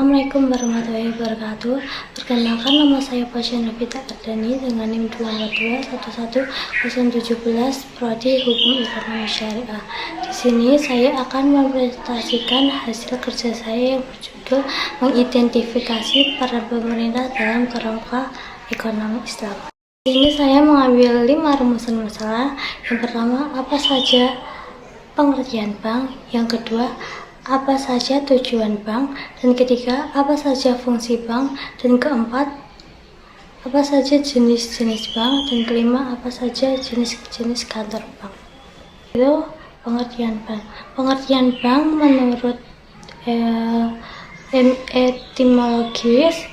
Assalamualaikum warahmatullahi wabarakatuh. Perkenalkan, nama saya Pasha Novita Ardani dengan NIM 2421117, Prodi Hukum Ekonomi Syariah. Di sini saya akan mempresentasikan hasil kerja saya yang berjudul mengidentifikasi peran pemerintah dalam kerangka ekonomi Islam. Di sini saya mengambil 5 rumusan masalah. Yang pertama, apa saja pengertian bank? Yang kedua, apa saja tujuan bank? Dan ketiga, apa saja fungsi bank? Dan keempat, apa saja jenis-jenis bank? Dan kelima, apa saja jenis-jenis kantor bank? Itu pengertian bank. Pengertian bank menurut etimologis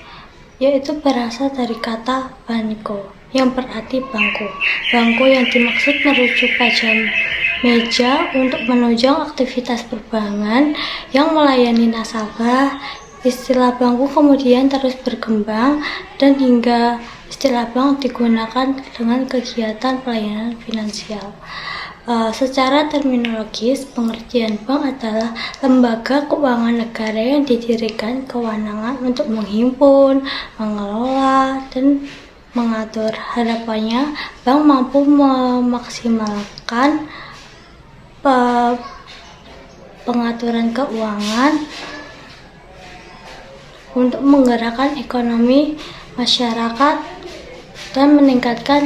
yaitu berasal dari kata banko yang berarti bangku. Bangku yang dimaksud merujuk pada meja untuk menunjang aktivitas perbankan yang melayani nasabah. Istilah bangku kemudian terus berkembang dan hingga istilah bank digunakan dengan kegiatan pelayanan finansial. Secara terminologis, pengertian bank adalah lembaga keuangan negara yang didirikan kewenangan untuk menghimpun, mengelola, dan mengatur. Harapannya, bank mampu memaksimalkan pengaturan keuangan untuk menggerakkan ekonomi masyarakat dan meningkatkan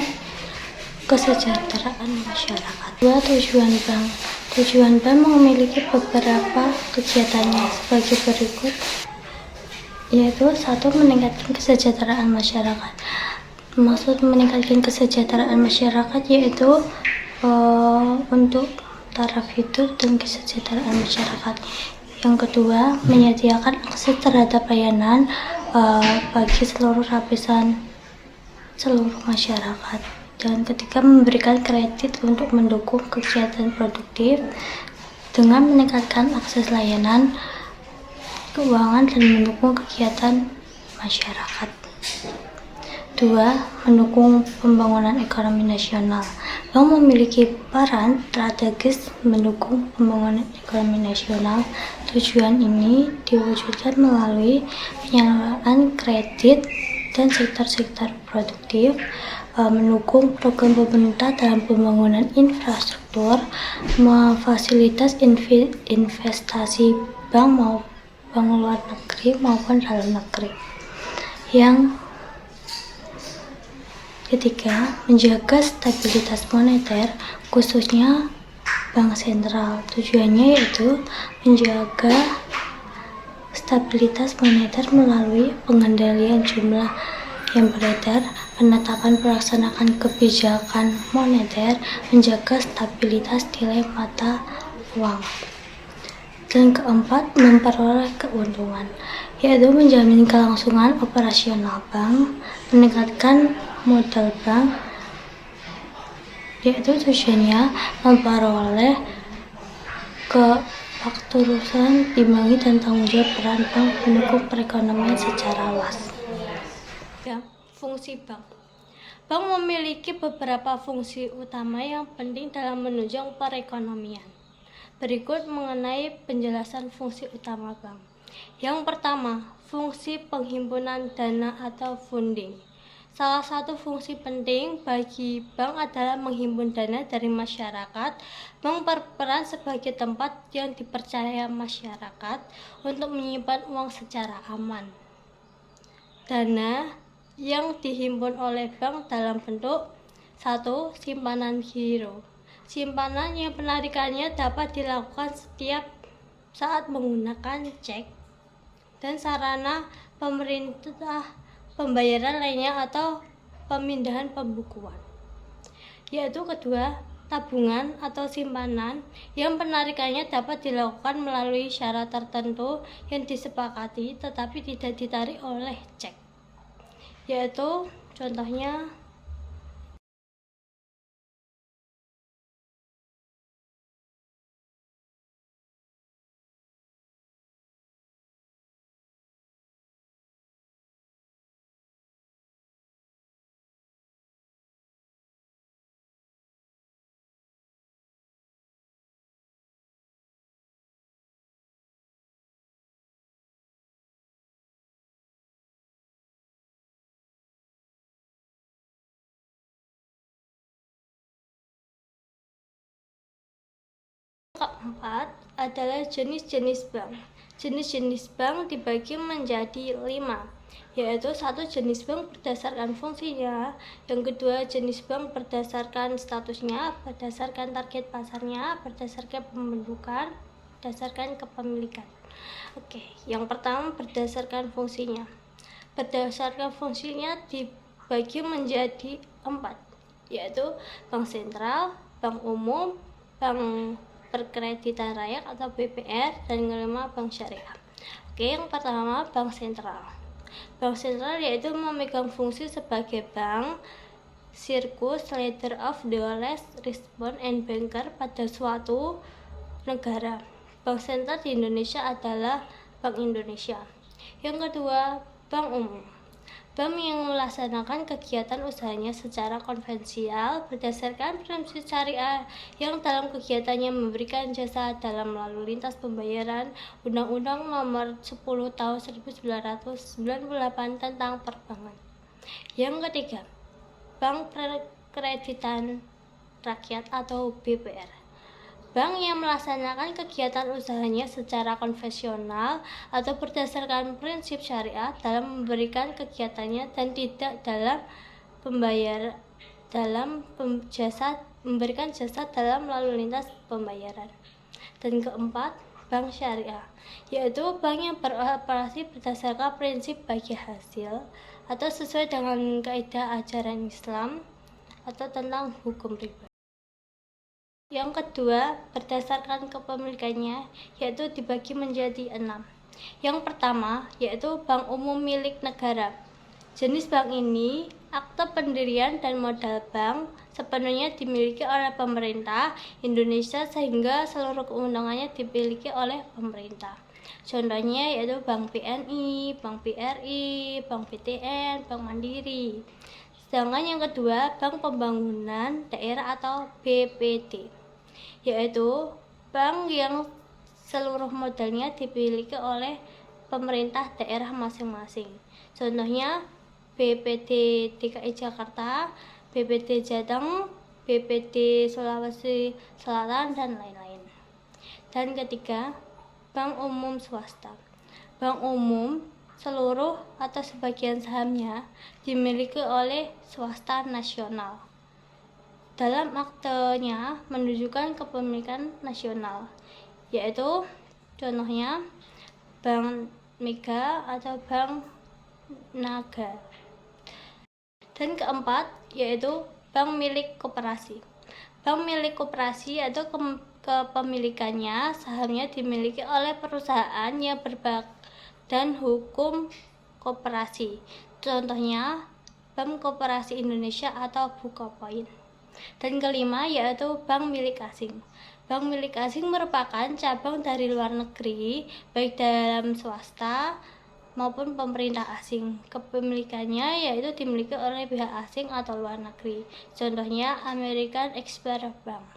kesejahteraan masyarakat. Tujuan bank. Tujuan bank memiliki beberapa kegiatannya sebagai berikut, yaitu 1. Meningkatkan kesejahteraan masyarakat. Maksud meningkatkan kesejahteraan masyarakat yaitu untuk taraf hidup dan kesejahteraan masyarakat. Yang kedua, menyediakan akses terhadap layanan bagi seluruh lapisan seluruh masyarakat. Dan ketiga, memberikan kredit untuk mendukung kegiatan produktif dengan meningkatkan akses layanan keuangan dan mendukung kegiatan masyarakat. 2. Mendukung pembangunan ekonomi nasional. Bank memiliki peran strategis mendukung pembangunan ekonomi nasional. Tujuan ini diwujudkan melalui penyaluran kredit dan sektor-sektor produktif, mendukung program pemerintah dalam pembangunan infrastruktur, memfasilitasi investasi bank luar negeri maupun dalam negeri. Yang ketiga, menjaga stabilitas moneter, khususnya bank sentral. Tujuannya yaitu menjaga stabilitas moneter melalui pengendalian jumlah yang beredar, penetapan pelaksanaan kebijakan moneter, menjaga stabilitas nilai mata uang. Dan keempat, memperoleh keuntungan, yaitu menjamin kelangsungan operasional bank, meningkatkan modal bank, yaitu tujuannya memperoleh kefakturusan, imbangi, dan tanggung jawab peran bank mendukung perekonomian secara luas. Fungsi bank. Bank memiliki beberapa fungsi utama yang penting dalam menunjang perekonomian. Berikut mengenai penjelasan fungsi utama bank. Yang pertama, fungsi penghimpunan dana atau funding. Salah satu fungsi penting bagi bank adalah menghimpun dana dari masyarakat. Bank berperan sebagai tempat yang dipercaya masyarakat untuk menyimpan uang secara aman. Dana yang dihimpun oleh bank dalam bentuk 1. Simpanan giro. Simpanan yang penarikannya dapat dilakukan setiap saat menggunakan cek dan sarana pemerintah pembayaran lainnya atau pemindahan pembukuan. Yaitu kedua, tabungan atau simpanan yang penarikannya dapat dilakukan melalui syarat tertentu yang disepakati tetapi tidak ditarik oleh cek. Yaitu contohnya keempat adalah jenis-jenis bank. Jenis-jenis bank dibagi menjadi 5, yaitu satu, jenis bank berdasarkan fungsinya. Yang kedua, jenis bank berdasarkan statusnya, berdasarkan target pasarnya, berdasarkan pembentukan, berdasarkan kepemilikan. Oke, yang pertama berdasarkan fungsinya. Berdasarkan fungsinya dibagi menjadi 4, yaitu bank sentral, bank umum, bank perkreditan rakyat atau BPR, dan kelima bank syariah. Oke, yang pertama bank sentral. Bank sentral yaitu memegang fungsi sebagai bank, circus leader of the last response and banker pada suatu negara. Bank sentral di Indonesia adalah Bank Indonesia. Yang kedua, bank umum. Bank yang melaksanakan kegiatan usahanya secara konvensional berdasarkan prinsip syariah yang dalam kegiatannya memberikan jasa dalam lalu lintas pembayaran, Undang-Undang Nomor 10 Tahun 1998 tentang perbankan. Yang ketiga, Bank Perkreditan Rakyat atau BPR. Bank yang melaksanakan kegiatan usahanya secara konvensional atau berdasarkan prinsip syariah dalam memberikan kegiatannya dan tidak dalam memberikan jasa dalam lalu lintas pembayaran. Dan keempat, bank syariah, yaitu bank yang beroperasi berdasarkan prinsip bagi hasil atau sesuai dengan kaidah ajaran Islam atau tentang hukum riba. Yang kedua, berdasarkan kepemilikannya, yaitu dibagi menjadi 6. Yang pertama, yaitu bank umum milik negara. Jenis bank ini, akte pendirian dan modal bank sepenuhnya dimiliki oleh pemerintah Indonesia sehingga seluruh keundangannya dimiliki oleh pemerintah. Contohnya yaitu Bank BNI, Bank BRI, Bank BTN, Bank Mandiri. Sedangkan yang kedua, Bank Pembangunan Daerah atau BPD, yaitu bank yang seluruh modalnya dimiliki oleh pemerintah daerah masing-masing. Contohnya BPD DKI Jakarta, BPD Jateng, BPD Sulawesi Selatan, dan lain-lain. Dan ketiga, bank umum swasta. Bank umum seluruh atau sebagian sahamnya dimiliki oleh swasta nasional. Dalam aktenya menunjukkan kepemilikan nasional, yaitu contohnya Bank Mega atau Bank Naga. Dan keempat, yaitu bank milik koperasi. Bank milik koperasi atau kepemilikannya sahamnya dimiliki oleh perusahaan yang berbadan hukum koperasi. Contohnya Bank Koperasi Indonesia atau Bukopin. Dan kelima, yaitu bank milik asing. Bank milik asing merupakan cabang dari luar negeri, baik dalam swasta maupun pemerintah asing. Kepemilikannya yaitu dimiliki oleh pihak asing atau luar negeri. Contohnya American Express Bank.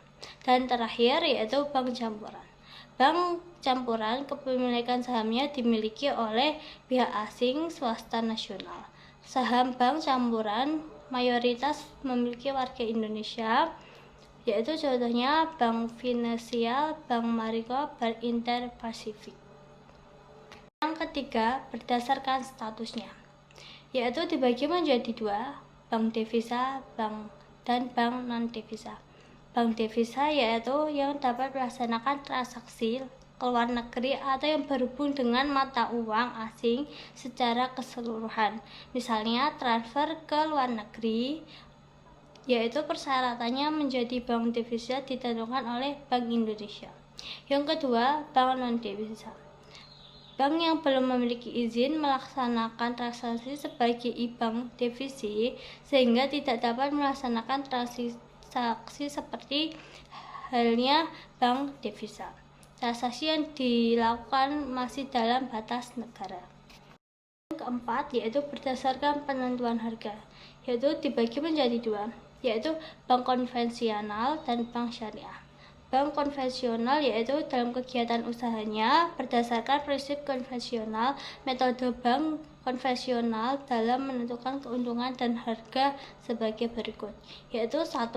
Dan terakhir yaitu bank campuran. Bank campuran kepemilikan sahamnya dimiliki oleh pihak asing, swasta nasional. Saham bank campuran mayoritas memiliki warga Indonesia, yaitu contohnya Bank Finansial, Bank Marico, Bank Interpasifik. Yang ketiga, berdasarkan statusnya, yaitu dibagi menjadi 2, bank devisa, dan bank non-devisa. Bank devisa yaitu yang dapat melaksanakan transaksi ke luar negeri atau yang berhubung dengan mata uang asing secara keseluruhan. Misalnya transfer ke luar negeri, yaitu persyaratannya menjadi bank devisa ditentukan oleh Bank Indonesia. Yang kedua, bank non-devisa. Bank yang belum memiliki izin melaksanakan transaksi sebagai bank devisa sehingga tidak dapat melaksanakan transaksi seperti halnya bank devisa. Transaksi yang dilakukan masih dalam batas negara. Yang keempat, yaitu berdasarkan penentuan harga, yaitu dibagi menjadi 2, yaitu bank konvensional dan bank syariah. Bank konvensional yaitu dalam kegiatan usahanya berdasarkan prinsip konvensional. Metode bank konvensional dalam menentukan keuntungan dan harga sebagai berikut, yaitu 1.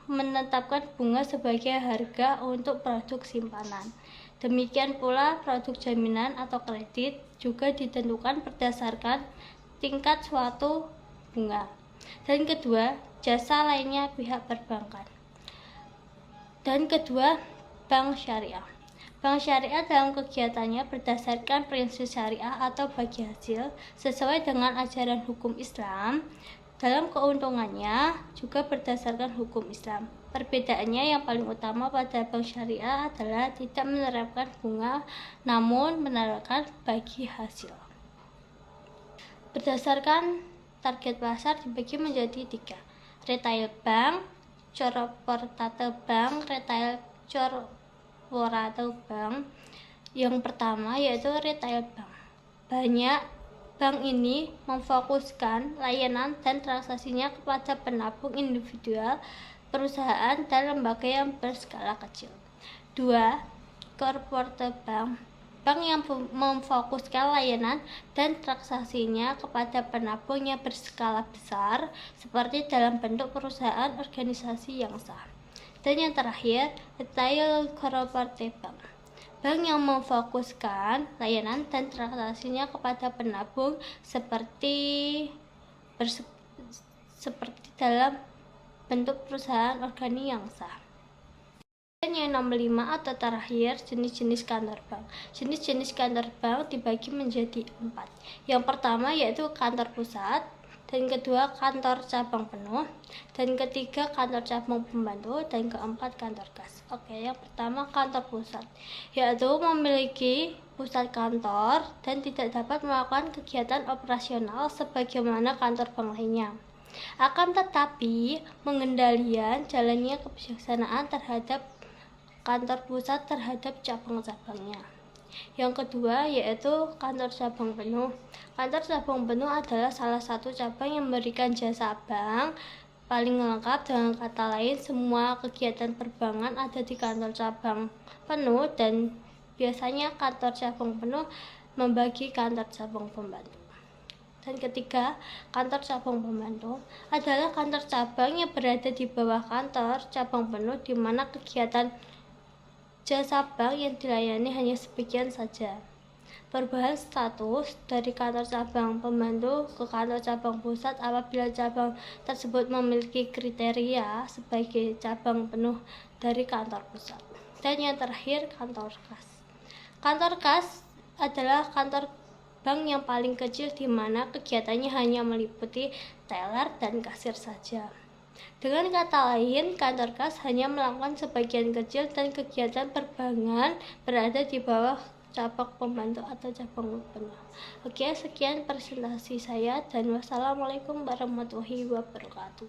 menetapkan bunga sebagai harga untuk produk simpanan. Demikian pula produk jaminan atau kredit juga ditentukan berdasarkan tingkat suatu bunga. Dan kedua, jasa lainnya pihak perbankan. Dan kedua, bank syariah. Bank syariah dalam kegiatannya berdasarkan prinsip syariah atau bagi hasil sesuai dengan ajaran hukum Islam. Dalam keuntungannya juga berdasarkan hukum Islam. Perbedaannya yang paling utama pada bank syariah adalah tidak menerapkan bunga, namun menerapkan bagi hasil. Berdasarkan target pasar dibagi menjadi 3. Retail bank, corporate bank, retail corporate bank. Yang pertama yaitu retail bank. Banyak bank ini memfokuskan layanan dan transaksinya kepada penabung individual, perusahaan, dan lembaga yang berskala kecil. 2. Corporate bank. Bank yang memfokuskan layanan dan transaksinya kepada penabung yang berskala besar, seperti dalam bentuk perusahaan organisasi yang sah. Dan yang terakhir, retail corporate bank. Bank yang memfokuskan layanan dan transaksinya kepada penabung seperti dalam bentuk perusahaan organisasi yang sah. Dan yang nomor 5 atau terakhir, jenis-jenis kantor bank. Jenis-jenis kantor bank dibagi menjadi 4. Yang pertama yaitu kantor pusat, dan kedua kantor cabang penuh, dan ketiga kantor cabang pembantu, dan keempat kantor kas. Oke, yang pertama kantor pusat, yaitu memiliki pusat kantor dan tidak dapat melakukan kegiatan operasional sebagaimana kantor bank lainnya. Akan tetapi, pengendalian jalannya kebijaksanaan terhadap kantor pusat terhadap cabang-cabangnya. Yang kedua yaitu kantor cabang penuh. Kantor cabang penuh adalah salah satu cabang yang memberikan jasa bank paling lengkap. Dengan kata lain, semua kegiatan perbankan ada di kantor cabang penuh, dan biasanya kantor cabang penuh membagi kantor cabang pembantu. Dan ketiga, kantor cabang pembantu adalah kantor cabang yang berada di bawah kantor cabang penuh, di mana kegiatan jasa bank yang dilayani hanya sebagian saja. Perubahan status dari kantor cabang pembantu ke kantor cabang pusat apabila cabang tersebut memiliki kriteria sebagai cabang penuh dari kantor pusat. Dan yang terakhir, kantor kas. Kantor kas adalah kantor bank yang paling kecil, di mana kegiatannya hanya meliputi teller dan kasir saja. Dengan kata lain, kantor kas hanya melakukan sebagian kecil dan kegiatan perbankan berada di bawah cabang pembantu atau cabang penuh. Oke, sekian presentasi saya, dan wassalamualaikum warahmatullahi wabarakatuh.